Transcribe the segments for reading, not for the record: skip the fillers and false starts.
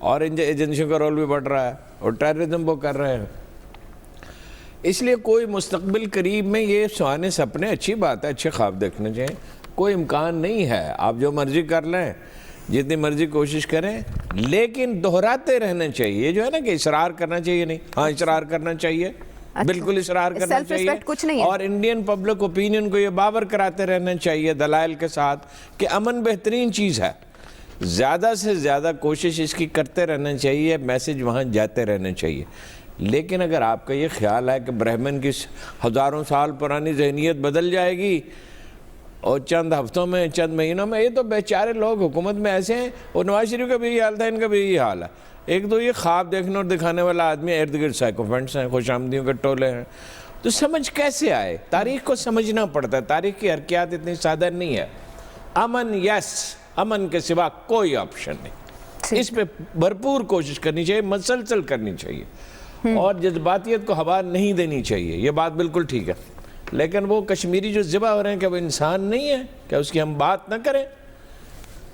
اور ایجنسیوں کا رول بھی بڑھ رہا ہے اور ٹیررزم وہ کر رہے ہیں. اس لیے کوئی مستقبل قریب میں یہ سہانے سپنے اچھی بات ہے, اچھے خواب دیکھنے چاہیے, کوئی امکان نہیں ہے. آپ جو مرضی کر لیں, جتنی مرضی کوشش کریں, لیکن دہراتے رہنا چاہیے. یہ جو ہے نا کہ اصرار کرنا چاہیے نہیں, ہاں اصرار کرنا چاہیے, بالکل اصرار کرنا چاہیے, اور انڈین پبلک اوپینین کو یہ باور کراتے رہنا چاہیے دلائل کے ساتھ کہ امن بہترین چیز ہے. زیادہ سے زیادہ کوشش اس کی کرتے رہنا چاہیے, میسج وہاں جاتے رہنا چاہیے. لیکن اگر آپ کا یہ خیال ہے کہ برہمن کی ہزاروں سال پرانی ذہنیت بدل جائے گی اور چند ہفتوں میں, چند مہینوں میں, یہ تو بیچارے لوگ حکومت میں ایسے ہیں, اور نواز شریف کا بھی یہی حال تھا, ان کا بھی یہی حال ہے. ایک تو یہ خواب دیکھنے اور دکھانے والا آدمی, ارد گرد سائیکوفینٹس ہیں, خوش آمدیوں کے ٹولے ہیں. تو سمجھ کیسے آئے؟ تاریخ کو سمجھنا پڑتا ہے, تاریخ کی حرکیات اتنی سادہ نہیں ہے. امن یس, امن کے سوا کوئی آپشن نہیں. اس پہ بھرپور کوشش کرنی چاہیے, مسلسل کرنی چاہیے, اور جذباتیت کو ہوا نہیں دینی چاہیے. یہ بات بالکل ٹھیک ہے, لیکن وہ کشمیری جو ذبح ہو رہے ہیں, کہ وہ انسان نہیں ہے, کہ اس کی ہم بات نہ کریں.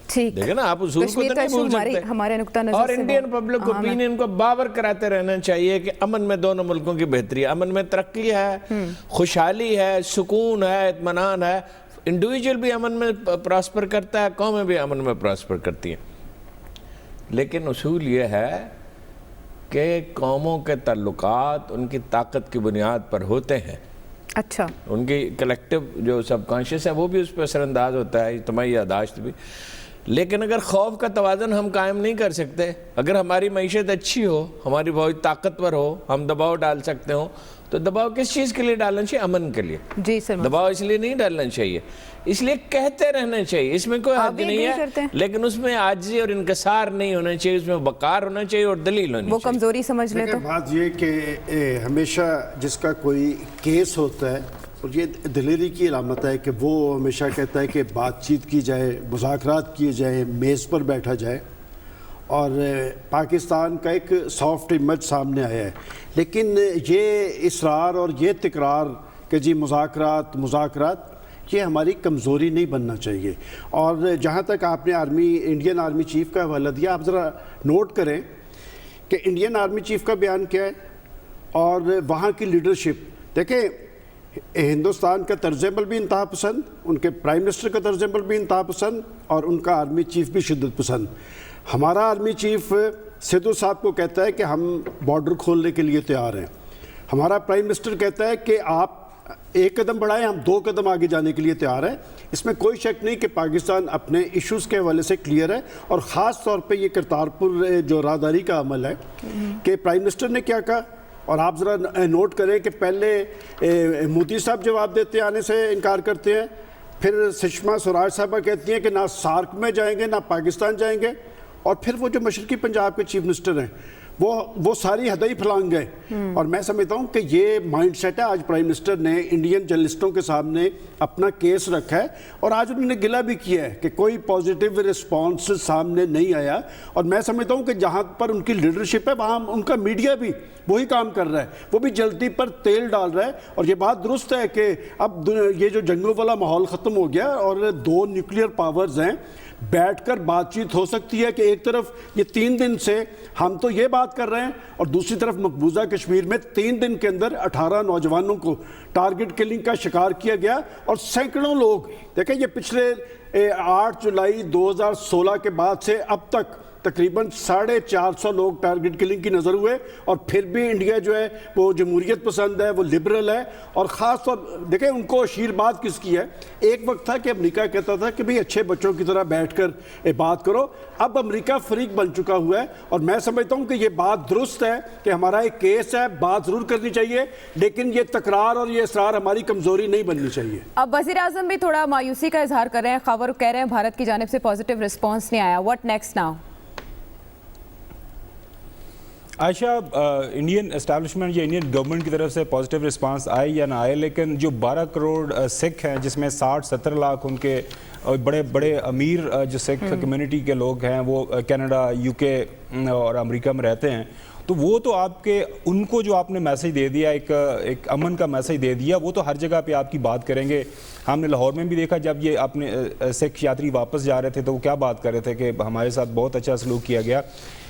دیکھیں نا, آپ اصول کو تو نہیں بھول سکتے. اور انڈین پبلک اوپینین کو باور کراتے رہنا چاہیے کہ امن میں دونوں ملکوں کی بہتری ہے, امن میں ترقی ہے, خوشحالی ہے, سکون ہے, اطمینان ہے. انڈیویجول بھی امن میں پراسپر کرتا ہے, قومیں بھی امن میں پراسپر کرتی ہیں. لیکن اصول یہ ہے کہ قوموں کے تعلقات ان کی طاقت کی بنیاد پر ہوتے ہیں. اچھا, ان کی کلیکٹیو جو سب کانشیس ہے وہ بھی اس پہ اثر انداز ہوتا ہے, اجتماعی یاداشت بھی. لیکن اگر خوف کا توازن ہم قائم نہیں کر سکتے, اگر ہماری معیشت اچھی ہو, ہماری بہت طاقتور ہو, ہم دباؤ ڈال سکتے ہوں, تو دباؤ کس چیز کے لیے ڈالنا چاہیے؟ امن کے لیے. جی سر, دباؤ اس لیے نہیں ڈالنا چاہیے, اس لیے کہتے رہنا چاہیے. اس میں کوئی حرج نہیں ہے, لیکن اس میں عاجزی اور انکسار نہیں ہونا چاہیے, اس میں وقار ہونا چاہیے اور دلیل ہونی چاہیے. وہ کمزوری سمجھ لے تو بات یہ کہ ہمیشہ جس کا کوئی کیس ہوتا ہے, اور یہ دلیری کی علامت ہے کہ وہ ہمیشہ کہتا ہے کہ بات چیت کی جائے, مذاکرات کیے جائیں, میز پر بیٹھا جائے, اور پاکستان کا ایک سافٹ امیج سامنے آیا ہے. لیکن یہ اصرار اور یہ تکرار کہ جی مذاکرات مذاکرات, یہ ہماری کمزوری نہیں بننا چاہیے. اور جہاں تک آپ نے انڈین آرمی چیف کا حوالہ دیا, آپ ذرا نوٹ کریں کہ انڈین آرمی چیف کا بیان کیا ہے اور وہاں کی لیڈرشپ. دیکھیں, ہندوستان کا طرز عمل بھی انتہا پسند, ان کے پرائم منسٹر کا طرز عمل بھی انتہا پسند, اور ان کا آرمی چیف بھی شدت پسند. ہمارا آرمی چیف سدھو صاحب کو کہتا ہے کہ ہم بارڈر کھولنے کے لیے تیار ہیں. ہمارا پرائم منسٹر کہتا ہے کہ آپ ایک قدم بڑھائیں, ہم 2 قدم آگے جانے کے لیے تیار ہیں. اس میں کوئی شک نہیں کہ پاکستان اپنے ایشوز کے حوالے سے کلیئر ہے, اور خاص طور پہ یہ کرتارپور جو راہداری کا عمل ہے کہ پرائم منسٹر نے کیا کہا. اور آپ ذرا نوٹ کریں کہ پہلے مودی صاحب جواب دیتے آنے سے انکار کرتے ہیں, پھر سشما سوراج صاحبہ کہتی ہیں کہ نہ سارک میں جائیں گے نہ پاکستان جائیں گے, اور پھر وہ جو مشرقی پنجاب کے چیف منسٹر ہیں وہ ساری حدیں ہی پھلانگ گئے. اور میں سمجھتا ہوں کہ یہ مائنڈ سیٹ ہے. آج پرائم منسٹر نے انڈین جرنلسٹوں کے سامنے اپنا کیس رکھا ہے, اور آج انہوں نے گلہ بھی کیا ہے کہ کوئی پازیٹیو رسپانس سامنے نہیں آیا. اور میں سمجھتا ہوں کہ جہاں پر ان کی لیڈرشپ ہے وہاں ان کا میڈیا بھی وہی کام کر رہا ہے, وہ بھی جلدی پر تیل ڈال رہا ہے. اور یہ بات درست ہے کہ اب یہ جو جنگوں والا ماحول ختم ہو گیا, اور 2 نیوکلیئر پاورز ہیں, بیٹھ کر بات چیت ہو سکتی ہے کہ ایک طرف یہ 3 دن سے ہم تو یہ بات کر رہے ہیں, اور دوسری طرف مقبوضہ کشمیر میں 3 دن کے اندر 18 نوجوانوں کو ٹارگٹ کلنگ کا شکار کیا گیا, اور سینکڑوں لوگ. دیکھیں, یہ پچھلے 8 جولائی 2016 کے بعد سے اب تک تقریباً 450 لوگ ٹارگٹ کلنگ کی نظر ہوئے, اور پھر بھی انڈیا جو ہے وہ جمہوریت پسند ہے, وہ لبرل ہے. اور خاص طور دیکھیں ان کو شیر بات کس کی ہے. ایک وقت تھا کہ امریکہ کہتا تھا کہ بھئی اچھے بچوں کی طرح بیٹھ کر بات کرو, اب امریکہ فریق بن چکا ہوا ہے. اور میں سمجھتا ہوں کہ یہ بات درست ہے کہ ہمارا ایک کیس ہے, بات ضرور کرنی چاہیے, لیکن یہ تکرار اور یہ اصرار ہماری کمزوری نہیں بننی چاہیے. اب وزیر اعظم بھی تھوڑا مایوسی کا اظہار کر رہے ہیں, خبر کہہ رہے ہیں بھارت کی جانب سے پازیٹیو رسپانس نہیں آیا. What next now? Aisha, Indian establishment یا انڈین گورنمنٹ کی طرف سے پازیٹیو رسپانس آئے یا نہ آئے, لیکن جو 12 کروڑ سکھ ہیں, جس میں 60-70 لاکھ ان کے بڑے بڑے امیر جو سکھ کمیونٹی کے لوگ ہیں وہ کینیڈا, UK اور امریکہ میں رہتے ہیں, تو وہ تو آپ کے ان کو جو آپ نے میسیج دے دیا, ایک امن کا میسیج دے دیا, وہ تو ہر جگہ پہ آپ کی بات کریں گے. ہم نے لاہور میں بھی دیکھا جب یہ اپنے سکھ یاتری واپس جا رہے تھے تو وہ کیا بات کر رہے تھے کہ ہمارے ساتھ بہت اچھا سلوک کیا گیا.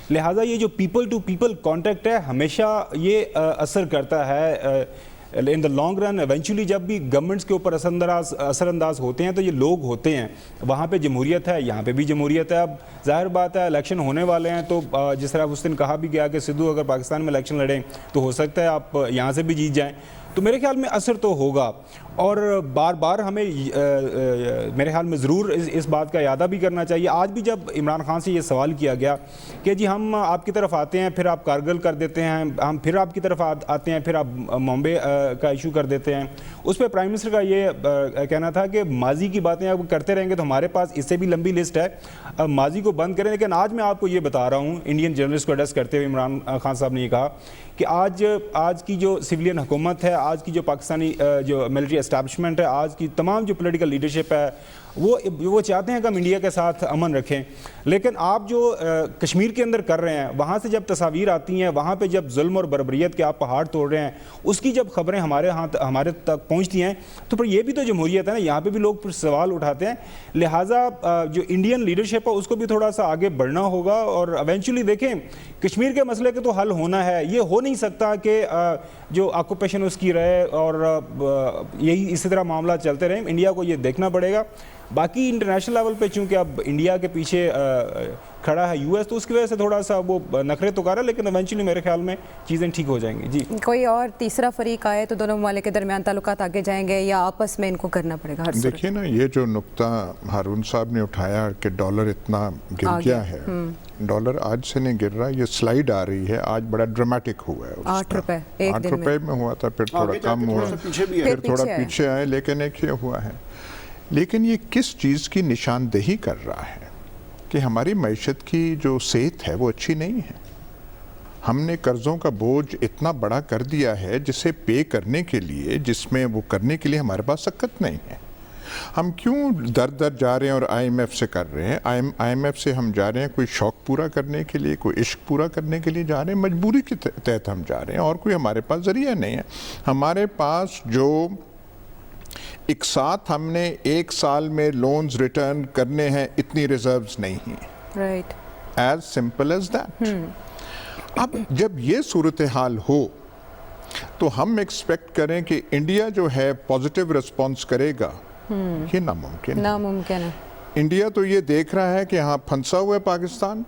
لہٰذا یہ جو پیپل ٹو پیپل کانٹیکٹ ہے ہمیشہ یہ اثر کرتا ہے ان دا لانگ رن. ایونچولی جب بھی گورنمنٹس کے اوپر اثر انداز ہوتے ہیں تو یہ لوگ ہوتے ہیں. وہاں پہ جمہوریت ہے, یہاں پہ بھی جمہوریت ہے. اب ظاہر بات ہے الیکشن ہونے والے ہیں تو جس طرح اس دن کہا بھی گیا کہ سدھو اگر پاکستان میں الیکشن لڑیں تو ہو سکتا ہے آپ یہاں سے بھی جیت جائیں. تو میرے خیال میں اثر تو ہوگا, اور بار بار ہمیں میرے خیال میں ضرور اس بات کا اعادہ بھی کرنا چاہیے. آج بھی جب عمران خان سے یہ سوال کیا گیا کہ جی ہم آپ کی طرف آتے ہیں پھر آپ کارگل کر دیتے ہیں, ہم پھر آپ کی طرف آتے ہیں پھر آپ ممبئی کا ایشو کر دیتے ہیں, اس پہ پرائم منسٹر کا یہ کہنا تھا کہ ماضی کی باتیں آپ کرتے رہیں گے تو ہمارے پاس اس سے بھی لمبی لسٹ ہے, ماضی کو بند کریں. لیکن آج میں آپ کو یہ بتا رہا ہوں, انڈین جرنلسٹ کو ایڈریس کرتے ہوئے عمران خان صاحب نے یہ کہا کہ آج کی جو سویلین حکومت ہے, آج کی جو پاکستانی جو ملٹری اسٹیبلشمنٹ ہے, آج کی تمام جو پولیٹیکل لیڈرشپ ہے وہ چاہتے ہیں کہ ہم انڈیا کے ساتھ امن رکھیں. لیکن آپ جو کشمیر کے اندر کر رہے ہیں, وہاں سے جب تصاویر آتی ہیں, وہاں پہ جب ظلم اور بربریت کے آپ پہاڑ توڑ رہے ہیں, اس کی جب خبریں ہمارے تک پہنچتی ہیں تو پھر یہ بھی تو جمہوریت ہے نا, یہاں پہ بھی لوگ پھر سوال اٹھاتے ہیں. لہٰذا جو انڈین لیڈرشپ ہے اس کو بھی تھوڑا سا آگے بڑھنا ہوگا, اور ایونچولی دیکھیں کشمیر کے مسئلے کے تو حل ہونا ہے. یہ ہو نہیں سکتا کہ جو آکوپیشن اس کی رہے اور یہی اسی طرح معاملہ چلتے رہیں. انڈیا کو یہ دیکھنا پڑے گا. باقی انٹرنیشنل لیول پہ چونکہ اب انڈیا کے پیچھے کھڑا ہے یو ایس, تو اس کی وجہ سے تھوڑا سا وہ نخرے تو کر رہا ہے, لیکن ایونچولی میرے خیال میں چیزیں ٹھیک ہو جائیں گی. جی کوئی اور تیسرا فریق آئے تو دونوں ممالک کے درمیان تعلقات آگے جائیں گے یا آپس میں ان کو کرنا پڑے گا؟ دیکھیے نا, یہ جو نقطہ ہارون صاحب نے اٹھایا کہ ڈالر اتنا گر گیا ہے, ڈالر آج سے نہیں گر رہا, یہ سلائیڈ آ رہی ہے, آج بڑا ڈرامیٹک ہوا ہے. 8 روپے 8 روپے میں ہوا تھا, پھر تھوڑا کم ہوا, پھر تھوڑا پیچھے آئے, لیکن ایک یہ ہوا ہے. لیکن یہ کس چیز کی نشاندہی کر رہا ہے کہ ہماری معیشت کی جو صحت ہے وہ اچھی نہیں ہے. ہم نے قرضوں کا بوجھ اتنا بڑا کر دیا ہے جسے پے کرنے کے لیے, جس میں وہ کرنے کے لیے ہمارے پاس سکت نہیں ہے. ہم کیوں در در جا رہے ہیں اور آئی ایم ایف سے کر رہے ہیں؟ آئی ایم ایف سے ہم جا رہے ہیں کوئی شوق پورا کرنے کے لیے, کوئی عشق پورا کرنے کے لیے جا رہے ہیں, مجبوری کے تحت ہم جا رہے ہیں, اور کوئی ہمارے پاس ذریعہ نہیں ہے. ہمارے پاس جو ایک ساتھ ہم نے 1 سال میں لونز ریٹرن کرنے ہیں اتنی ریزروز نہیں ہیں. Right, as simple as that. اب جب یہ صورتحال ہو تو ہم ایکسپیکٹ کریں کہ انڈیا جو ہے پازیٹیو رسپانس کرے گا, یہ ناممکن ہے. انڈیا تو یہ دیکھ رہا ہے کہ ہاں پھنسا ہوا ہے پاکستان,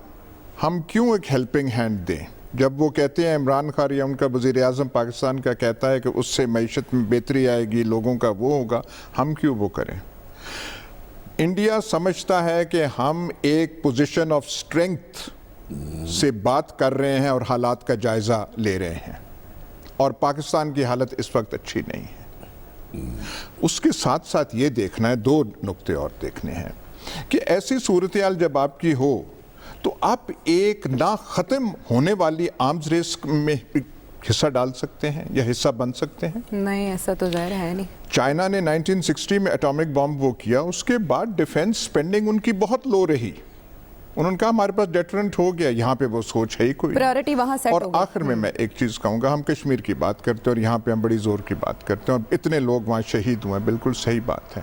ہم کیوں ایک ہیلپنگ ہینڈ دیں. جب وہ کہتے ہیں عمران خان یا ان کا وزیر اعظم پاکستان کا کہتا ہے کہ اس سے معیشت میں بہتری آئے گی, لوگوں کا وہ ہوگا, ہم کیوں وہ کریں. انڈیا سمجھتا ہے کہ ہم ایک پوزیشن آف اسٹرینگتھ سے بات کر رہے ہیں اور حالات کا جائزہ لے رہے ہیں, اور پاکستان کی حالت اس وقت اچھی نہیں ہے. اس کے ساتھ ساتھ یہ دیکھنا ہے, 2 نقطے اور دیکھنے ہیں کہ ایسی صورتحال جب آپ کی ہو تو آپ ایک نہ ختم ہونے والی آرمز ریس میں حصہ ڈال سکتے ہیں یا حصہ بن سکتے ہیں؟ نہیں, ایسا تو ظاہر ہے نہیں. چائنا نے 1960 میں ایٹامک بام وہ کیا, اس کے بعد ڈیفنس سپینڈنگ ان کی بہت لو رہی. انہوں نے کہا ہمارے پاس ڈیٹرنٹ ہو گیا, یہاں پہ وہ سوچ ہے ہی کوئی. پرائیورٹی وہاں سیٹ اور ہو گئی. آخر میں ایک چیز کہوں گا, ہم کشمیر کی بات کرتے ہیں اور یہاں پہ ہم بڑی زور کی بات کرتے ہیں اور اتنے لوگ وہاں شہید ہوئے ہیں, بالکل صحیح بات ہے.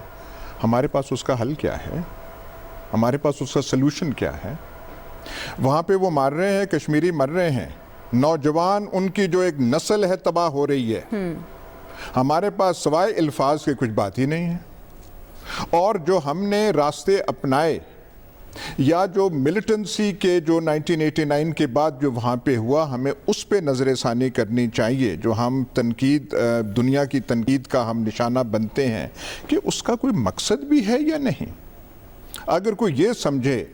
ہمارے پاس اس کا حل کیا ہے؟ ہمارے پاس اس کا سلوشن کیا ہے؟ وہاں پہ وہ مار رہے ہیں, کشمیری مر رہے ہیں, نوجوان ان کی جو ایک نسل ہے تباہ ہو رہی ہے. ہمارے پاس سوائے الفاظ کے کچھ بات ہی نہیں ہے. اور جو ہم نے راستے اپنائے یا جو ملیٹنسی کے جو 1989 کے بعد جو وہاں پہ ہوا, ہمیں اس پہ نظر ثانی کرنی چاہیے. جو ہم تنقید, دنیا کی تنقید کا ہم نشانہ بنتے ہیں, کہ اس کا کوئی مقصد بھی ہے یا نہیں. اگر کوئی یہ سمجھے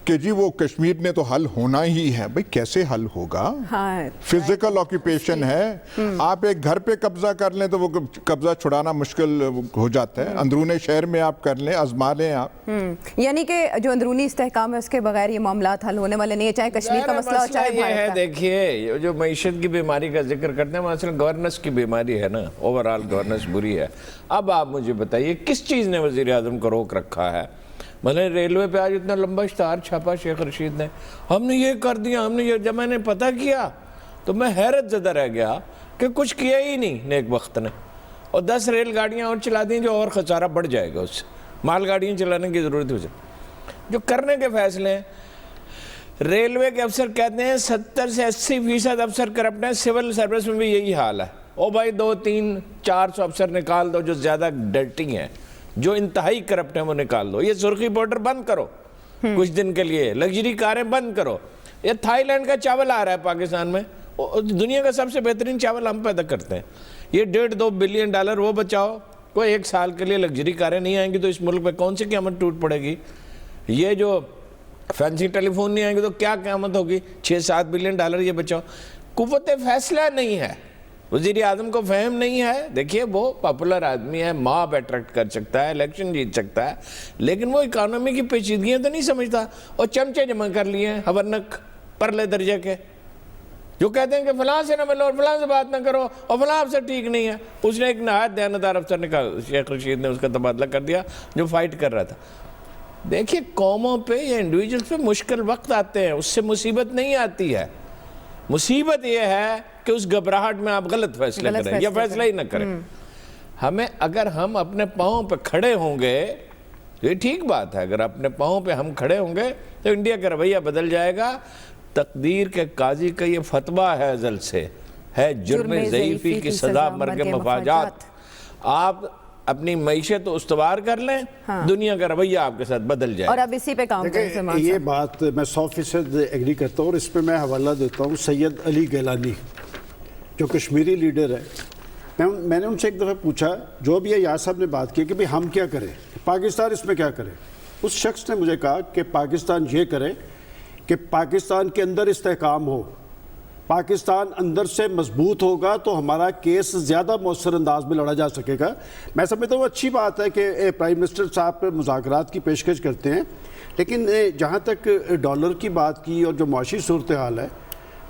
کہ جی وہ کشمیر نے تو حل ہونا ہی ہے, بھئی کیسے حل ہوگا؟ فزیکل آکیوپیشن ہے. آپ ایک گھر پہ قبضہ کر لیں تو وہ قبضہ چھڑانا مشکل ہو جاتا ہے. اندرون شہر میں آپ کر لیں, آزما لیں آپ. یعنی کہ جو اندرونی استحکام ہے اس کے بغیر یہ معاملات حل ہونے والے نہیں ہیں, چاہے کشمیر کا مسئلہ ہو چاہے بھارت کا. دیکھیے جو معیشت کی بیماری کا ذکر کرتے ہیں, مثلا گورننس کی بیماری ہے نا, اوورال گورننس بری ہے. اب آپ مجھے بتائیے کس چیز نے وزیر اعظم کو روک رکھا ہے؟ مثلا ریلوے پہ آج اتنا لمبا اشتہار چھاپا شیخ رشید نے, ہم نے یہ کر دیا, ہم نے یہ. جب میں نے پتہ کیا تو میں حیرت زدہ رہ گیا کہ کچھ کیا ہی نہیں نیک وقت نے, اور 10 ریل گاڑیاں اور چلا دیں جو اور خسارہ بڑھ جائے گا, اس سے مال گاڑیاں چلانے کی ضرورت ہو جائے. جو کرنے کے فیصلے ہیں, ریلوے کے افسر کہتے ہیں 70 سے 80% افسر کرپٹ ہیں, سول سروس میں بھی یہی حال ہے. او بھائی 200-300-400 افسر نکال دو جو زیادہ ڈرٹی ہیں, جو انتہائی کرپٹ ہیں وہ نکال دو. یہ سرخی پاؤڈر بند کرو کچھ دن کے لیے, لگژری کاریں بند کرو. یہ تھائی لینڈ کا چاول آ رہا ہے پاکستان میں, دنیا کا سب سے بہترین چاول ہم پیدا کرتے ہیں. یہ $1.5-2 بلین وہ بچاؤ, کوئی 1 سال کے لیے لگژری کاریں نہیں آئیں گی تو اس ملک پہ کون سی قیامت ٹوٹ پڑے گی؟ یہ جو فینسی ٹیلی فون نہیں آئیں گے تو کیا قیامت ہوگی؟ $6-7 بلین یہ بچاؤ. قوت فیصلہ نہیں ہے, وزیر اعظم کو فہم نہیں ہے. دیکھیے وہ پاپولر آدمی ہے, ماب اٹریکٹ کر سکتا ہے, الیکشن جیت سکتا ہے, لیکن وہ اکانومی کی پیچیدگیاں تو نہیں سمجھتا. اور چمچے جمع کر لیے ہیں حورنک پرلے درجے کے, جو کہتے ہیں کہ فلاں سے نہ ملو اور فلاں سے بات نہ کرو اور فلاں افسر ٹھیک نہیں ہے. اس نے ایک نہایت دیانتدار افسر نے کہا, شیخ رشید نے اس کا تبادلہ کر دیا جو فائٹ کر رہا تھا. دیکھیے قوموں پہ یا انڈیویجول پہ مشکل وقت آتے ہیں, اس سے مصیبت نہیں آتی ہے. مصیبت یہ ہے کہ اس گھبراہٹ میں آپ غلط فیصلے کریں یا فیصلہ ہی نہ کریں. ہمیں اگر ہم اپنے پاؤں پہ کھڑے ہوں گے, یہ ٹھیک بات ہے, اگر اپنے پاؤں پہ ہم کھڑے ہوں گے تو انڈیا کا رویہ بدل جائے گا. تقدیر کے قاضی کا یہ فتویٰ ہے ازل سے, ہے جرم ضعیفی کی سزا مرگ مفاجات. آپ اپنی معیشت استوار کر لیں, دنیا کا رویہ آپ کے ساتھ بدل جائے. اور اب اسی پہ کام کریں. یہ بات میں 100% ایگری کرتا ہوں, اور اس پہ میں حوالہ دیتا ہوں سید علی گیلانی جو کشمیری لیڈر ہے. میں نے ان سے ایک دفعہ پوچھا, جو بھی یار صاحب نے بات کی کہ بھئی ہم کیا کریں, پاکستان اس میں کیا کرے. اس شخص نے مجھے کہا کہ پاکستان یہ کرے کہ پاکستان کے اندر استحکام ہو, پاکستان اندر سے مضبوط ہوگا تو ہمارا کیس زیادہ مؤثر انداز میں لڑا جا سکے گا. میں سمجھتا ہوں اچھی بات ہے کہ پرائم منسٹر صاحب پہ مذاکرات کی پیشکش کرتے ہیں, لیکن جہاں تک ڈالر کی بات کی اور جو معاشی صورتحال ہے,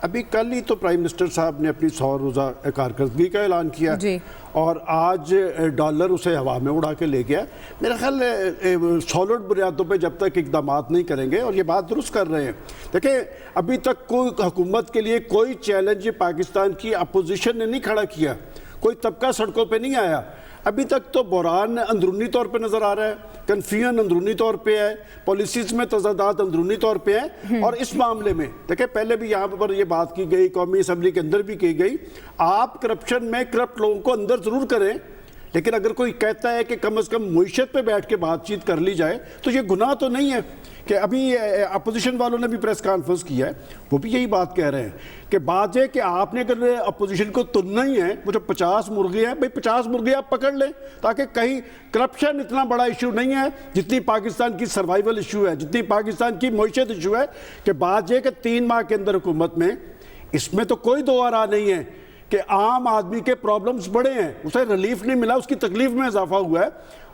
ابھی کل ہی تو پرائم منسٹر صاحب نے اپنی 100 روزہ کارکردگی کا اعلان کیا جی, اور آج ڈالر اسے ہوا میں اڑا کے لے گیا. میرا خیال سالڈ بنیادوں پہ جب تک اقدامات نہیں کریں گے, اور یہ بات درست کر رہے ہیں. دیکھیں ابھی تک کوئی حکومت کے لیے کوئی چیلنج پاکستان کی اپوزیشن نے نہیں کھڑا کیا, کوئی طبقہ سڑکوں پہ نہیں آیا. ابھی تک تو بحران اندرونی طور پہ نظر آ رہا ہے, کنفیوژن اندرونی طور پہ ہے, پالیسیز میں تضادات اندرونی طور پہ ہیں. اور اس معاملے میں دیکھیں پہلے بھی یہاں پر یہ بات کی گئی, قومی اسمبلی کے اندر بھی کی گئی, آپ کرپشن میں کرپٹ لوگوں کو اندر ضرور کریں, لیکن اگر کوئی کہتا ہے کہ کم از کم معیشت پہ بیٹھ کے بات چیت کر لی جائے تو یہ گناہ تو نہیں ہے. کہ ابھی اپوزیشن والوں نے بھی پریس کانفرنس کیا ہے, وہ بھی یہی بات کہہ رہے ہیں کہ بات یہ کہ آپ نے اگر اپوزیشن کو تننا ہی ہے, وہ جو 50 مرغے ہیں, بھئی 50 مرغے آپ پکڑ لیں, تاکہ کہیں کرپشن اتنا بڑا ایشو نہیں ہے جتنی پاکستان کی سروائیول ایشو ہے, جتنی پاکستان کی معیشت ایشو ہے. کہ بات یہ کہ 3 ماہ کے اندر حکومت میں, اس میں تو کوئی دو آرا نہیں ہے کہ عام آدمی کے پرابلمز بڑے ہیں, اسے ریلیف نہیں ملا, اس کی تکلیف میں اضافہ ہوا ہے,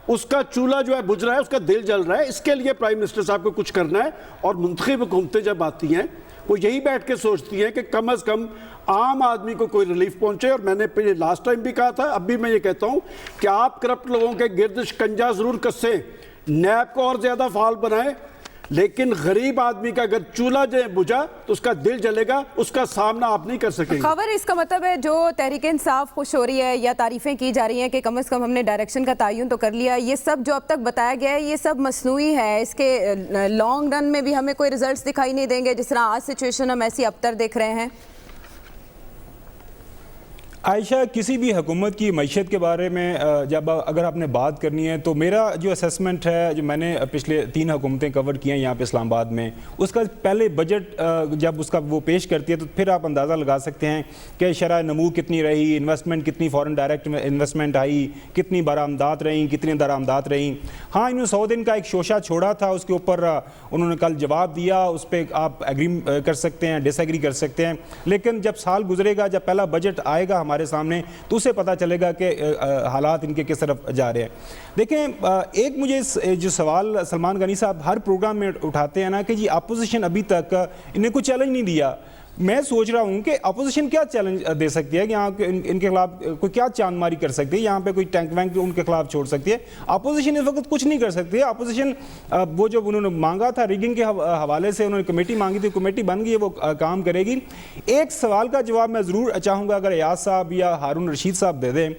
اس کا چولہا جو ہے بجھ رہا ہے, اس کا دل جل رہا ہے. اس کے لیے پرائم منسٹر صاحب کو کچھ کرنا ہے, اور منتخب حکومتیں جب آتی ہیں وہ یہی بیٹھ کے سوچتی ہیں کہ کم از کم عام آدمی کو کوئی ریلیف پہنچے. اور میں نے لاسٹ ٹائم بھی کہا تھا, اب بھی میں یہ کہتا ہوں کہ آپ کرپٹ لوگوں کے گرد شکنجہ ضرور کسیں, نیب کو اور زیادہ فعال بنائیں, لیکن غریب آدمی کا اگر چولہا جو بجھا تو اس کا دل جلے گا, اس کا سامنا آپ نہیں کر سکیں گے. خبر اس کا مطلب ہے جو تحریک انصاف خوش ہو رہی ہے یا تعریفیں کی جا رہی ہیں کہ کم از کم ہم نے ڈائریکشن کا تعین تو کر لیا, یہ سب جو اب تک بتایا گیا ہے یہ سب مصنوعی ہے, اس کے لانگ رن میں بھی ہمیں کوئی ریزلٹس دکھائی نہیں دیں گے جس طرح آج سچویشن ہم ایسی ابتر دیکھ رہے ہیں. عائشہ, کسی بھی حکومت کی معیشت کے بارے میں جب اگر آپ نے بات کرنی ہے تو میرا جو اسیسمنٹ ہے, جو میں نے پچھلے 3 حکومتیں کور کی ہیں یہاں پہ اسلام آباد میں, اس کا پہلے بجٹ جب اس کا وہ پیش کرتی ہے تو پھر آپ اندازہ لگا سکتے ہیں کہ شرح نمو کتنی رہی, انویسٹمنٹ کتنی, فورن ڈائریکٹ انویسٹمنٹ آئی, کتنی برآمدات رہیں, کتنی درآمدات رہیں. ہاں, انہوں نے 100 دن کا ایک شوشہ چھوڑا تھا, اس کے اوپر انہوں نے کل جواب دیا, اس پہ آپ ایگری کر سکتے ہیں, ڈس ایگری کر سکتے ہیں, لیکن جب سال گزرے گا, جب پہلا بجٹ آئے گا ہمارے سامنے, تو اسے پتہ چلے گا کہ حالات ان کے کس طرف جا رہے ہیں. دیکھیں, ایک مجھے جو سوال سلمان غنی صاحب ہر پروگرام میں اٹھاتے ہیں نا کہ جی اپوزیشن ابھی تک انہیں کوئی چیلنج نہیں دیا. میں سوچ رہا ہوں کہ اپوزیشن کیا چیلنج دے سکتی ہے, کہ یہاں ان کے خلاف کوئی کیا چاند ماری کر سکتی ہے, یہاں پہ کوئی ٹینک وینک ان کے خلاف چھوڑ سکتی ہے. اپوزیشن اس وقت کچھ نہیں کر سکتی ہے. اپوزیشن وہ جو انہوں نے مانگا تھا ریگنگ کے حوالے سے, انہوں نے کمیٹی مانگی تھی, کمیٹی بن گئی ہے, وہ کام کرے گی. ایک سوال کا جواب میں ضرور چاہوں گا اگر ایاز صاحب یا ہارون رشید صاحب دے دیں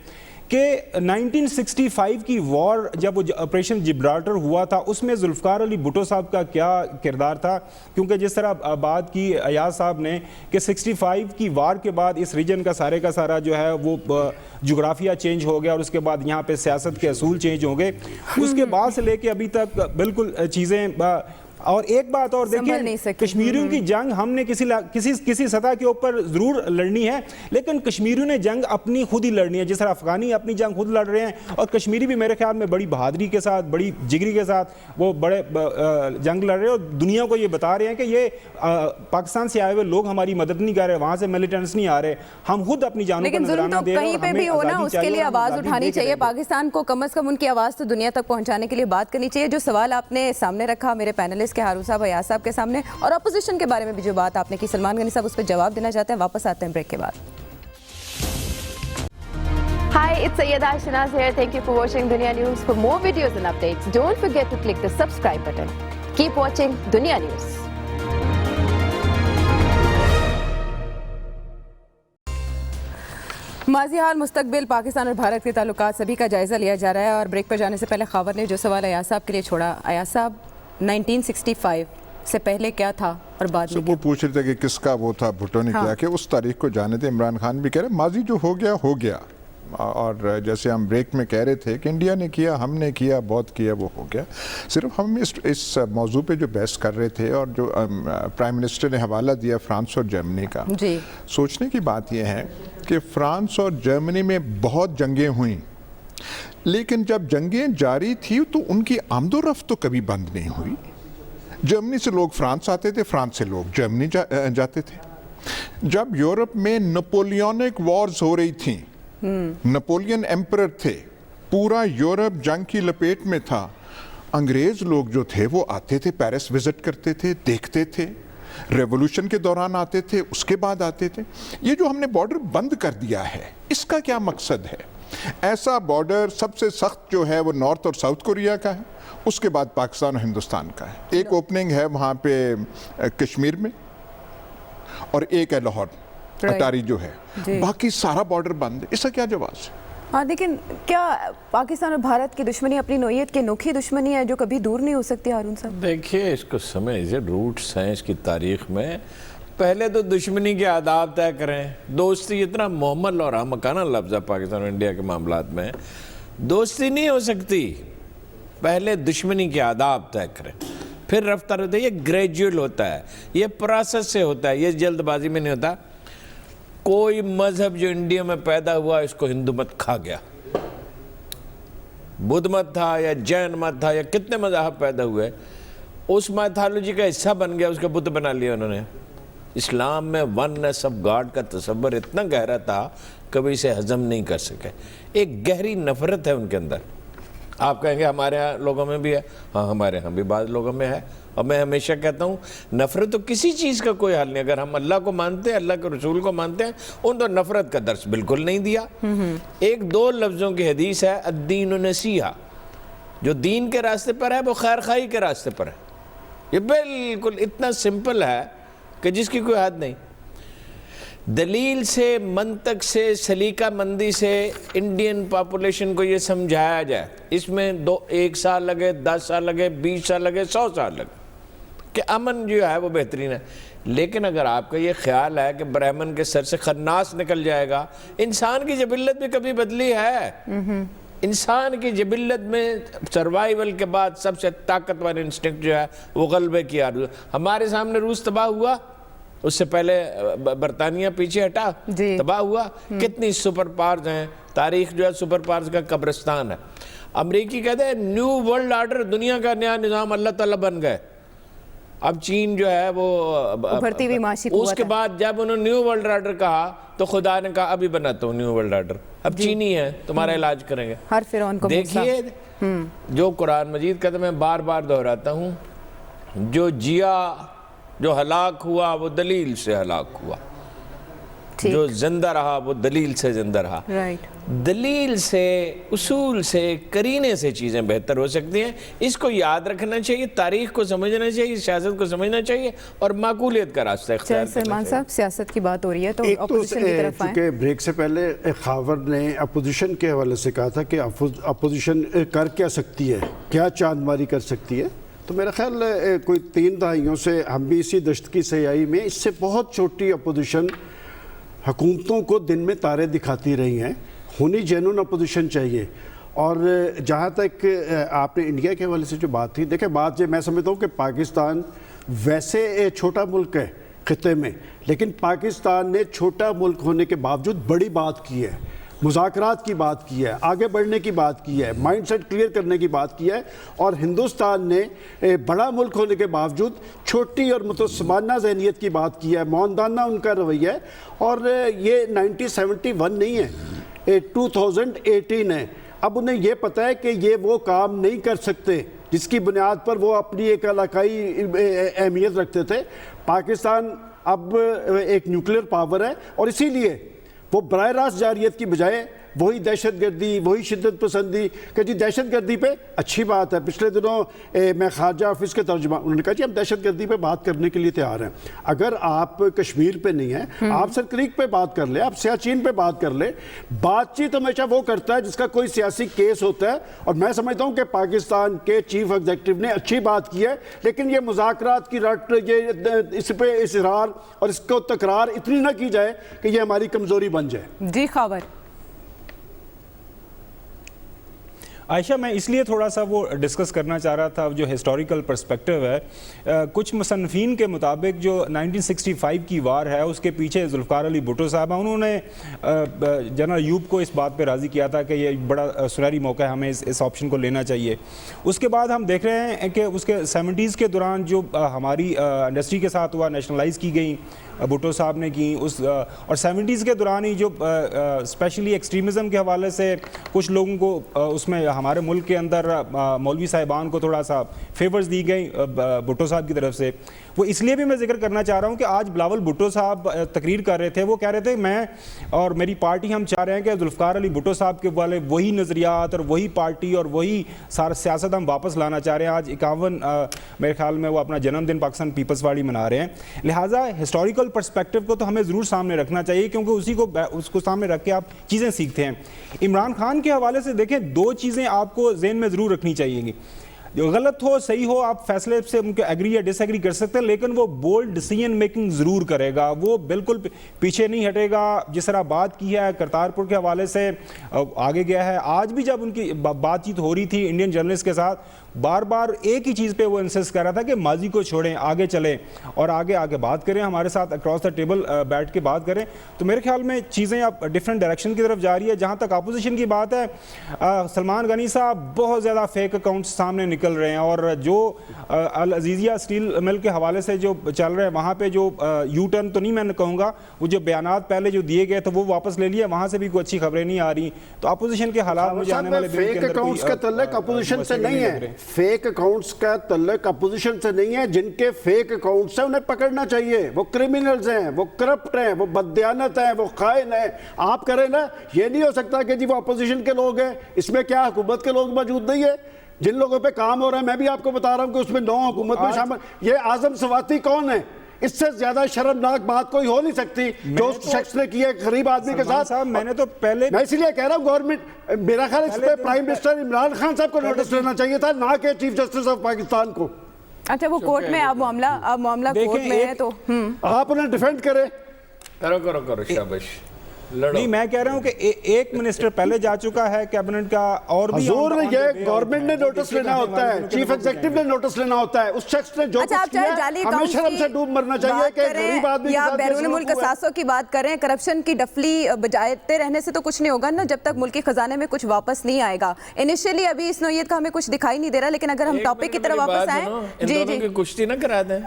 کہ 1965 کی وار جب وہ آپریشن جبرالٹر ہوا تھا اس میں ذوالفقار علی بھٹو صاحب کا کیا کردار تھا، کیونکہ جس طرح بات کی ایاز صاحب نے کہ 65 کی وار کے بعد اس ریجن کا سارا جو ہے وہ جغرافیہ چینج ہو گیا اور اس کے بعد یہاں پہ سیاست کے اصول چینج ہو گئے، اس کے بعد سے لے کے ابھی تک بالکل چیزیں اور ایک بات اور دیکھیں کشمیریوں کی جنگ ہم نے کسی سطح کے اوپر ضرور لڑنی ہے، لیکن کشمیریوں نے جنگ اپنی خود ہی لڑنی ہے، جس طرح افغانی اپنی جنگ خود لڑ رہے ہیں اور کشمیری بھی میرے خیال میں بڑی بہادری کے ساتھ بڑی جگری کے ساتھ وہ بڑے جنگ لڑ رہے ہیں اور دنیا کو یہ بتا رہے ہیں کہ یہ پاکستان سے آئے ہوئے لوگ ہماری مدد نہیں کر رہے، وہاں سے ملیٹنٹس نہیں آ رہے، ہم خود اپنی جانوں کا نذرانہ دے رہے ہیں اور ہمیں آزادی چاہیے، اس کے لیے آواز اٹھانی چاہیے، پاکستان کو کم از کم ان کی آواز تو دنیا تک پہنچانے کے لیے بات کرنی چاہیے۔ جو سوال آپ نے سامنے رکھا میرے پینلسٹ کے ہارون صاحب ایاز صاحب کے سامنے اور اپوزیشن کے بارے میں بھی جو بات آپ نے کی سلمان غنی صاحب اس پہ جواب دینا چاہتے ہیں، واپس آتے ہیں بریک کے بعد۔ Hi, it's Sayyeda Shanaz here. Thank you for watching Dunia News. For more videos and updates, don't forget to click the subscribe button. Keep watching Dunia News. ماضی حال مستقبل پاکستان اور بھارت کے تعلقات سبھی کا جائزہ لیا جا رہا ہے اور بریک پر جانے سے پہلے خاور نے جو سوال ایاز صاحب کے لیے چھوڑا، ایاز صاحب 1965 سے پہلے کیا تھا اور بعد میں وہ پوچھ رہے تھے کہ کس کا وہ تھا، بھٹو نے کیا کہ اس تاریخ کو جانے تھے، عمران خان بھی کہہ رہے ماضی جو ہو گیا ہو گیا، اور جیسے ہم بریک میں کہہ رہے تھے کہ انڈیا نے کیا، ہم نے کیا، بہت کیا، وہ ہو گیا۔ صرف ہم اس موضوع پہ جو بحث کر رہے تھے اور جو پرائم منسٹر نے حوالہ دیا فرانس اور جرمنی کا، سوچنے کی بات یہ ہے کہ فرانس اور جرمنی میں بہت جنگیں ہوئیں، لیکن جب جنگیں جاری تھی تو ان کی آمد و رفت تو کبھی بند نہیں ہوئی۔ جرمنی سے لوگ فرانس آتے تھے، فرانس سے لوگ جرمنی جاتے تھے۔ جب یورپ میں نپولینک وارز ہو رہی تھیں، نپولین ایمپرر تھے، پورا یورپ جنگ کی لپیٹ میں تھا، انگریز لوگ جو تھے وہ آتے تھے، پیرس وزٹ کرتے تھے، دیکھتے تھے، ریولوشن کے دوران آتے تھے، اس کے بعد آتے تھے۔ یہ جو ہم نے بارڈر بند کر دیا ہے اس کا کیا مقصد ہے؟ ایسا بارڈر سب سے سخت جو ہے وہ نارتھ اور ساؤتھ کوریا کا ہے، اس کے بعد پاکستان اور ہندوستان کا ہے، ایک اوپننگ ہے وہاں پہ کشمیر میں اور ایک ہے لاہور اٹاری جو ہے، باقی سارا بارڈر بند ہے، اس کا کیا جواز ہے؟ ہاں لیکن کیا پاکستان اور بھارت کی دشمنی اپنی نوعیت کی انوکھی دشمنی ہے جو کبھی دور نہیں ہو سکتی ہارون صاحب؟ دیکھیے اس کو سمجھے روٹس ہیں اس کی تاریخ میں، پہلے تو دشمنی کے آداب طے کریں۔ دوستی اتنا محمل اور احمقانہ لفظ ہے پاکستان اور انڈیا کے معاملات میں، دوستی نہیں ہو سکتی، پہلے دشمنی کے آداب طے کریں، پھر رفتار ہوتا ہے۔ یہ گریجول ہوتا ہے، یہ پروسیس سے ہوتا ہے، یہ جلد بازی میں نہیں ہوتا۔ کوئی مذہب جو انڈیا میں پیدا ہوا اس کو ہندو مت کھا گیا، بدھ مت تھا یا جین مت تھا یا کتنے مذاہب پیدا ہوئے، اس میتھالوجی کا حصہ بن گیا، اس کا بت بنا لیا انہوں نے۔ اسلام میں وننس آف گاڈ کا تصور اتنا گہرا تھا کبھی اسے ہضم نہیں کر سکے، ایک گہری نفرت ہے ان کے اندر۔ آپ کہیں گے ہمارے ہاں لوگوں میں بھی ہے، ہاں ہمارے ہاں بھی بعض لوگوں میں ہے، اور میں ہمیشہ کہتا ہوں نفرت تو کسی چیز کا کوئی حل نہیں، اگر ہم اللہ کو مانتے ہیں، اللہ کے رسول کو مانتے ہیں، ان تو نفرت کا درس بالکل نہیں دیا۔ ایک دو لفظوں کی حدیث ہے، الدین نصیحہ، جو دین کے راستے پر ہے وہ خیر خواہی کے راستے پر ہے، یہ بالکل اتنا سمپل ہے کہ جس کی کوئی حد نہیں۔ دلیل سے، منطق سے، سلیقہ مندی سے انڈین پاپولیشن کو یہ سمجھایا جائے، اس میں 1 سال لگے، 10 سال لگے، 20 سال لگے، 100 سال لگے کہ امن جو ہے وہ بہترین ہے، لیکن اگر آپ کا یہ خیال ہے کہ برہمن کے سر سے خناس نکل جائے گا، انسان کی جبلت بھی کبھی بدلی ہے۔ انسان کی جبلت میں سروائیول کے بعد سب سے طاقتور انسٹنکٹ جو ہے وہ غلبے کی آرزو ہے۔ ہمارے سامنے روس تباہ ہوا، اس سے پہلے برطانیہ پیچھے ہٹا، تباہ ہوا، کتنی سپر پاورز ہیں، تاریخ جو ہے سپر پاورز کا قبرستان ہے۔ امریکی کہتے ہیں نیو ورلڈ آرڈر، دنیا کا نیا نظام اللہ تعالیٰ بن گئے۔ اب چین جو ہے وہ ابھرتی ہوئی معاشی قوت ہے۔ اس کے بعد جب انہوں نے نیو ورلڈ آرڈر کہا تو خدا نے کہا ابھی بناتا ہوں نیو ورلڈ آرڈر، اب چینی ہے تمہارا علاج کریں گے۔ ہر فرعون کو دیکھیے جو قرآن مجید کا میں بار بار دہراتا ہوں، جو جیا، جو ہلاک ہوا وہ دلیل سے ہلاک ہوا۔ جو زندہ رہا وہ دلیل سے زندہ رہا. دلیل سے، اصول سے، کرینے سے چیزیں بہتر ہو سکتی ہیں. اس کو یاد رکھنا چاہیے، تاریخ کو سمجھنا چاہیے، سیاست کو سمجھنا چاہیے اور معقولیت کا راستہ اختیار کرنا سلمان صاحب سیاست کی بات ہو رہی ہے تو ایک تو اپوزیشن کی طرف آئیں. چونکہ بریک سے پہلے خاور نے اپوزیشن کے حوالے سے کہا تھا کہ اپوزیشن کر کیا سکتی ہے، کیا چاند ماری کر سکتی ہے. تو میرا خیال کوئی 3 دہائیوں سے ہم بھی اسی دشت کی سیاہی میں اس سے بہت چھوٹی اپوزیشن حکومتوں کو دن میں تارے دکھاتی رہی ہیں. ہونی جینون اپوزیشن چاہیے. اور جہاں تک آپ نے انڈیا کے حوالے سے جو بات تھی، دیکھیں بات میں سمجھتا ہوں کہ پاکستان ویسے چھوٹا ملک ہے خطے میں، لیکن پاکستان نے چھوٹا ملک ہونے کے باوجود بڑی بات کی ہے، مذاکرات کی بات کی ہے، آگے بڑھنے کی بات کی ہے، مائنڈ سیٹ کلیئر کرنے کی بات کی ہے. اور ہندوستان نے بڑا ملک ہونے کے باوجود چھوٹی اور متسمانہ ذہنیت کی بات کی ہے، موندانہ ان کا رویہ ہے. اور یہ 1971 نہیں ہے، 2018 ہے. اب انہیں یہ پتہ ہے کہ یہ وہ کام نہیں کر سکتے جس کی بنیاد پر وہ اپنی ایک علاقائی اہمیت رکھتے تھے. پاکستان اب ایک نیوکلیر پاور ہے اور اسی لیے وہ براہ راست جارحیت کی بجائے وہی دہشت گردی، وہی شدت پسندی کہ جی دہشت گردی پہ اچھی بات ہے. پچھلے دنوں میں خارجہ آفس کے ترجمہ انہوں نے کہا جی ہم دہشت گردی پہ بات کرنے کے لیے تیار ہیں. اگر آپ کشمیر پہ نہیں ہیں، آپ سر کریک پہ بات کر لیں، آپ سیاچین پہ بات کر لیں. بات چیت ہمیشہ وہ کرتا ہے جس کا کوئی سیاسی کیس ہوتا ہے. اور میں سمجھتا ہوں کہ پاکستان کے چیف ایگزیکٹو نے اچھی بات کی ہے، لیکن یہ مذاکرات کی رٹ، یہ اس پہ اصرار اور اس کو تکرار اتنی نہ کی جائے کہ یہ ہماری کمزوری بن جائے. جی خاور. عائشہ میں اس لیے تھوڑا سا وہ ڈسکس کرنا چاہ رہا تھا جو ہسٹوریکل پرسپیکٹو ہے. کچھ مصنفین کے مطابق جو 1965 کی وار ہے اس کے پیچھے ذوالفقار علی بھٹو صاحب ہیں. انہوں نے جنرل ایوب کو اس بات پہ راضی کیا تھا کہ یہ بڑا سنہری موقع ہے، ہمیں اس آپشن کو لینا چاہیے. اس کے بعد ہم دیکھ رہے ہیں کہ اس کے 70s کے دوران جو ہماری انڈسٹری کے ساتھ ہوا، نیشنلائز کی گئی بھٹو صاحب نے کی. اور 70s کے دوران ہی جو اسپیشلی ایکسٹریمزم کے حوالے سے کچھ لوگوں کو اس میں ہمارے ملک کے اندر مولوی صاحبان کو تھوڑا سا فیورز دی گئی بھٹو صاحب کی طرف سے. وہ اس لیے بھی میں ذکر کرنا چاہ رہا ہوں کہ آج بلاول بھٹو صاحب تقریر کر رہے تھے، وہ کہہ رہے تھے میں اور میری پارٹی ہم چاہ رہے ہیں کہ ذوالفقار علی بھٹو صاحب کے والے وہی نظریات اور وہی پارٹی اور وہی سارا سیاست ہم واپس لانا چاہ رہے ہیں. آج 51 میرے خیال میں وہ اپنا جنم دن پاکستان پیپلز پارٹی منا رہے ہیں. لہٰذا ہسٹوریکل پرسپیکٹو کو تو ہمیں ضرور سامنے رکھنا چاہیے کیونکہ اس کو سامنے رکھ کے آپ چیزیں سیکھتے ہیں. عمران خان کے حوالے سے دیکھیں 2 چیزیں آپ کو ذہن میں ضرور رکھنی چاہیے گی. جو غلط ہو صحیح ہو آپ فیصلے سے ان کے ایگری یا ڈس ایگری کر سکتے ہیں، لیکن وہ بولڈ ڈیسیژن میکنگ ضرور کرے گا، وہ بالکل پیچھے نہیں ہٹے گا. جس طرح بات کی ہے کرتارپور کے حوالے سے آگے گیا ہے. آج بھی جب ان کی بات چیت ہو رہی تھی انڈین جرنلسٹ کے ساتھ، بار بار ایک ہی چیز پہ وہ انسسٹ کر رہا تھا کہ ماضی کو چھوڑیں، آگے چلیں اور آگے بات کریں، ہمارے ساتھ اکراس دا ٹیبل بیٹھ کے بات کریں. تو میرے خیال میں چیزیں اب ڈفرینٹ ڈائریکشن کی طرف جا رہی ہے. جہاں تک اپوزیشن کی بات ہے، سلمان غنی صاحب بہت زیادہ فیک اکاؤنٹس سامنے نکل رہے ہیں اور جو العزیزیہ اسٹیل مل کے حوالے سے جو چل رہے ہیں وہاں پہ جو یو ٹرن تو نہیں میں کہوں گا، وہ جو بیانات پہلے جو دیے گئے تھے وہ واپس لے لیے، وہاں سے بھی کوئی اچھی خبریں نہیں آ رہی. تو اپوزیشن کے حالات میں جانے والے دنوں کے اندر فیک اکاؤنٹس کا تعلق اپوزیشن سے نہیں ہے، فیک اکاؤنٹس کا تعلق اپوزیشن سے نہیں ہے. جن کے فیک اکاؤنٹس ہیں انہیں پکڑنا چاہیے. وہ کرمنلز ہیں، وہ کرپٹ ہیں، وہ بددیانت ہیں، وہ خائن ہیں. آپ کریں نا، یہ نہیں ہو سکتا کہ جی وہ اپوزیشن کے لوگ ہیں. اس میں کیا حکومت کے لوگ موجود نہیں ہے؟ جن لوگوں پہ کام ہو رہا ہے میں بھی آپ کو بتا رہا ہوں کہ اس میں 9 حکومت میں شامل. یہ اعظم سواتی کون ہے؟ اس سے زیادہ شرمناک بات کوئی ہو نہیں سکتی جو اس شخص نے کی ہے غریب آدمی کے ساتھ. میں نے تو پہلے میں اسی لیے کہہ رہا ہوں گورنمنٹ، میرا خیال اس پہ پرائم منسٹر عمران خان صاحب کو نوٹس لینا چاہیے تھا، نہ کہ چیف جسٹس آف پاکستان کو. اچھا وہ کورٹ میں اب معاملہ کورٹ میں ہے تو آپ انہیں ڈیفینڈ کریں. کرو شاباش. نہیں میں کہہ رہا ہوں کہ ایک منسٹر پہلے جا چکا ہے کیبنٹ کا، اور بھی حضور یہ گورنمنٹ نے نوٹس لینا ہوتا ہے، چیف ایگزیکٹو نے نوٹس لینا ہوتا ہے. اس شخص نے جو کچھ کیا ہمیں شرم سے ڈوب مرنا چاہیے کہ غریب آدمی یا بیرون ملک اثاثوں کی بات کریں. کرپشن کی ڈفلی بجاتے رہنے سے تو کچھ نہیں ہوگا نا جب تک ملکی خزانے میں کچھ واپس نہیں آئے گا. انیشیلی ابھی اس نوعیت کا ہمیں کچھ دکھائی نہیں دے رہا، لیکن اگر ہم ٹاپک کی طرف واپس آئیں، جی کشتی نہ کرا دیں.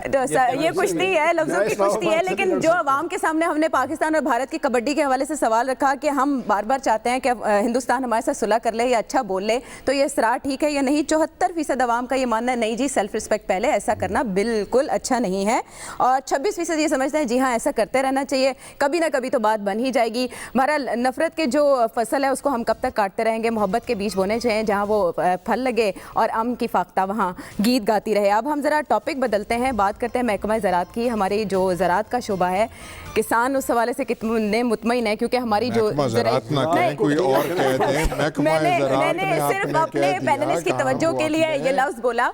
یہ کشتی ہے، لفظوں کی کشتی ہے، لیکن جو عوام کے سامنے ہم نے پاکستان اور بھارت کی کبڈی کے حوالے سے سوال رکھا کہ ہم بار بار چاہتے ہیں کہ ہندوستان ہمارے ساتھ صلح کر لے یا اچھا بول لے, تو یہ اصرار ٹھیک ہے یا نہیں؟ 74% عوام کا یہ ماننا ہے نہیں جی سیلف رسپیکٹ پہلے, ایسا کرنا بالکل اچھا نہیں ہے. اور 26% یہ سمجھتے ہیں جی ہاں ایسا کرتے رہنا چاہیے, کبھی نہ کبھی تو بات بن ہی جائے گی. بہرحال نفرت کے جو فصل ہے اس کو ہم کب تک کاٹتے رہیں گے؟ محبت کے بیج بونے چاہیے جہاں وہ پھل لگے اور امن کی فاختہ وہاں گیت گاتی رہے. اب ہم ذرا ٹاپک بدلتے ہیں, بات کرتے ہیں محکمہ زراعت کی. ہماری جو زراعت کا شعبہ ہے, کسان اس حوالے سے کتنے مطمئن ہے کیونکہ ہماری جو زراعت نہ کہیں کوئی اور کہہ دیں, محکمہ زراعت نے صرف اپنے پینلسٹ کی توجہ کے لیے یہ لفظ بولا.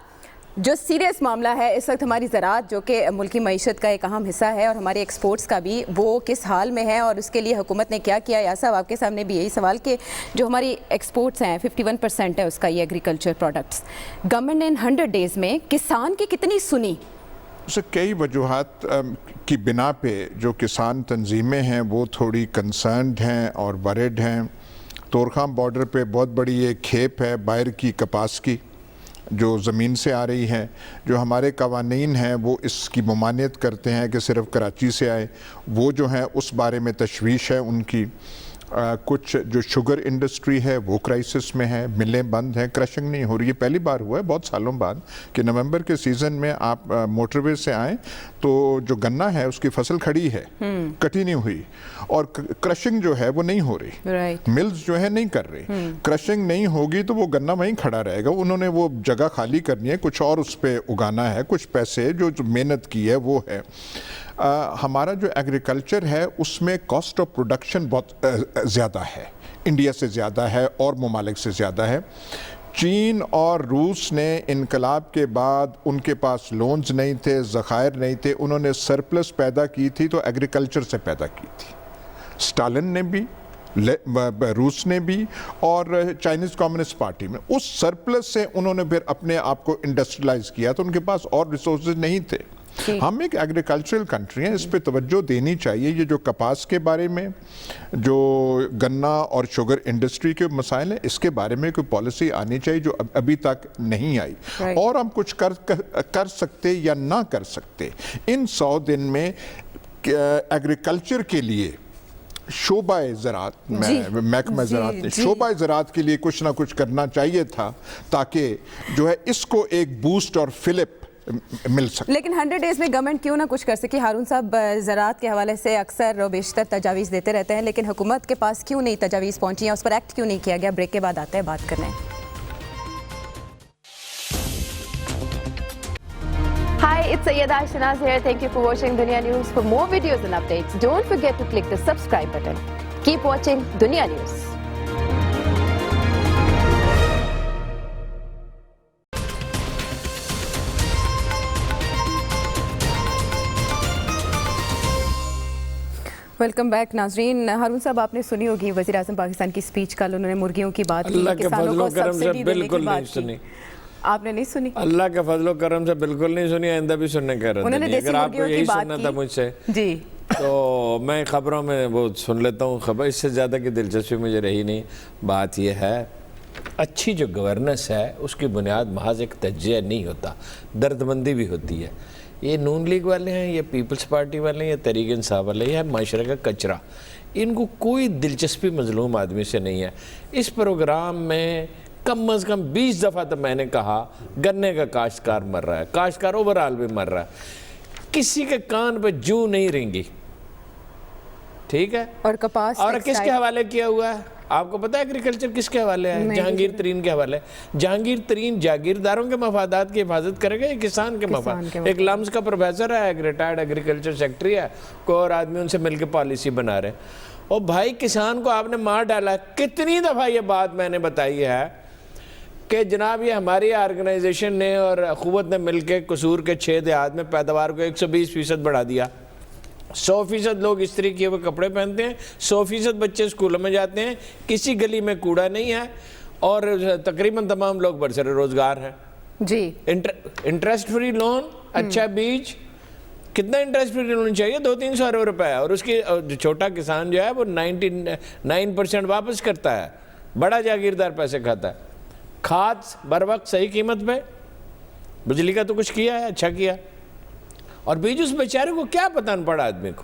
جو سیریس معاملہ ہے اس وقت ہماری زراعت جو کہ ملکی معیشت کا ایک اہم حصہ ہے اور ہمارے ایکسپورٹس کا بھی, وہ کس حال میں ہے اور اس کے لیے حکومت نے کیا کیا؟ یا صاحب آپ کے سامنے بھی یہی سوال کہ جو ہماری ایکسپورٹس ہیں 51% ہے اس کا یہ ایگریکلچر پروڈکٹس, گورنمنٹ نے ان 100 ڈیز میں کسان کی کتنی سنی؟ اسے کئی وجوہات کی بنا پہ جو کسان تنظیمیں ہیں وہ تھوڑی کنسرنڈ ہیں اور ورڈ ہیں. تورخام بارڈر پہ بہت بڑی ایک کھیپ ہے باہر کی کپاس کی جو زمین سے آ رہی ہے. جو ہمارے قوانین ہیں وہ اس کی ممانعت کرتے ہیں کہ صرف کراچی سے آئے, وہ جو ہیں اس بارے میں تشویش ہے ان کی. کچھ جو شوگر انڈسٹری ہے وہ کرائسس میں ہے, ملیں بند ہیں, کرشنگ نہیں ہو رہی ہے. پہلی بار ہوا ہے بہت سالوں بعد کہ نومبر کے سیزن میں آپ موٹر وے سے آئیں تو جو گنا ہے اس کی فصل کھڑی ہے, کٹی نہیں ہوئی, اور کرشنگ جو ہے وہ نہیں ہو رہی. ملز جو ہے نہیں کر رہی. کرشنگ نہیں ہوگی تو وہ گنا وہیں کھڑا رہے گا. انہوں نے وہ جگہ خالی کرنی ہے, کچھ اور اس پہ اگانا ہے, کچھ پیسے جو محنت کی ہے وہ ہے. ہمارا جو ایگریکلچر ہے اس میں کاسٹ آف پروڈکشن بہت زیادہ ہے, انڈیا سے زیادہ ہے اور ممالک سے زیادہ ہے. چین اور روس نے انقلاب کے بعد ان کے پاس لونز نہیں تھے, ذخائر نہیں تھے, انہوں نے سرپلس پیدا کی تھی تو ایگریکلچر سے پیدا کی تھی. اسٹالن نے بھی, روس نے بھی, اور چائنیز کمیونسٹ پارٹی میں اس سرپلس سے انہوں نے پھر اپنے آپ کو انڈسٹریلائز کیا, تو ان کے پاس اور ریسورسز نہیں تھے. ہم ایک ایگریکلچرل کنٹری ہیں, اس پہ توجہ دینی چاہیے. یہ جو کپاس کے بارے میں, جو گنا اور شوگر انڈسٹری کے مسائل ہیں, اس کے بارے میں کوئی پالیسی آنی چاہیے جو ابھی تک نہیں آئی. اور ہم کچھ کر سکتے یا نہ کر سکتے, ان 100 دن میں ایگریکلچر کے لیے شعبہ زراعت, محکمہ زراعت نے شعبہ زراعت کے لیے کچھ نہ کچھ کرنا چاہیے تھا تاکہ جو ہے اس کو ایک بوسٹ اور فلپ مل سکتا. لیکن 100 ڈیز میں گورنمنٹ کیوں نہ کچھ کر سکی؟ ہارون صاحب زراعت کے حوالے سے اکثر و بیشتر تجاویز دیتے رہتے ہیں, لیکن حکومت کے پاس کیوں نہیں تجاویز پہنچی ہیں, اس پر ایکٹ کیوں نہیں کیا گیا؟ بریک کے بعد آتے ہیں بات کرنے. Hi, it's Sayyeda Shanaz here. Thank you for watching Dunia News. For more videos and updates, don't forget to click the subscribe button. Keep watching Dunia News. Welcome back ناظرین. ہارون صاحب آپ نے سنی ہوگی وزیر اعظم پاکستان کی سپیچ, کل انہوں نے مرغیوں کی بات کی, کسانوں کو سبسڈی دینے کی بات کی. آپ نے نہیں سنی؟ اللہ کے فضل و کرم سے بالکل نہیں سنی, آئندہ بھی سننے کا ارادہ نہیں. اگر آپ کو یہی سننا تھا مجھ سے جی تو میں خبروں میں وہ سن لیتا ہوں خبر, اس سے زیادہ کی دلچسپی مجھے رہی نہیں. بات یہ ہے اچھی جو گورننس ہے اس کی بنیاد محض ایک تجزیہ نہیں ہوتا, درد مندی بھی ہوتی ہے. یہ نون لیگ والے ہیں, یہ پیپلز پارٹی والے ہیں, یہ تحریک انصاف والے, یہ معاشرے کا کچرا, ان کو کوئی دلچسپی مظلوم آدمی سے نہیں ہے. اس پروگرام میں کم از کم 20 دفعہ تو میں نے کہا گنے کا کاشتکار مر رہا ہے, کاشتکار اوورال بھی مر رہا ہے, کسی کے کان پہ جوں نہیں رنگی. ٹھیک ہے, اور کپاس اور کس کے حوالے کیا ہوا ہے آپ کو پتہ ہے؟ ایگریکلچر کس کے حوالے ہے؟ جہانگیر ترین کے حوالے. جہانگیر ترین جاگیرداروں کے مفادات کی حفاظت کرے گا یا کسان کے مفاد؟ ایک لمز کا پروفیسر ہے, ایک ریٹائرڈ ایگریکلچر سیکٹری ہے, کوئی اور آدمی ان سے مل کے پالیسی بنا رہے ہیں. اور بھائی کسان کو آپ نے مار ڈالا ہے. کتنی دفعہ یہ بات میں نے بتائی ہے کہ جناب یہ ہماری آرگنائزیشن نے اور اخوت نے مل کے قصور کے 6 دیہات میں پیداوار کو 120% بڑھا دیا. 100% لوگ استری کیے ہوئے کپڑے پہنتے ہیں, 100% بچے اسکولوں میں جاتے ہیں, کسی گلی میں کوڑا نہیں ہے, اور تقریباً تمام لوگ برسر روزگار ہیں. جی انٹرسٹ فری لون, اچھا بیج, کتنا انٹرسٹ فری لون چاہیے؟ 200-300 ارب روپے ہے, اور اس کی چھوٹا کسان جو ہے وہ 99% واپس کرتا ہے, بڑا جاگیردار پیسے کھاتا ہے. کھاد بر وقت صحیح قیمت پہ, بجلی کا تو کچھ کیا ہے, اچھا کیا. اور بیچ اس بیچارے کو کیا پتہ نہیں پڑا آدمی کو.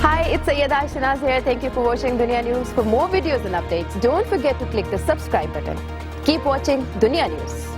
Hi, it's Sayyeda Shanaz here. Thank you for watching Dunia News. For more videos and updates, don't forget to click the subscribe button. Keep watching Dunia News.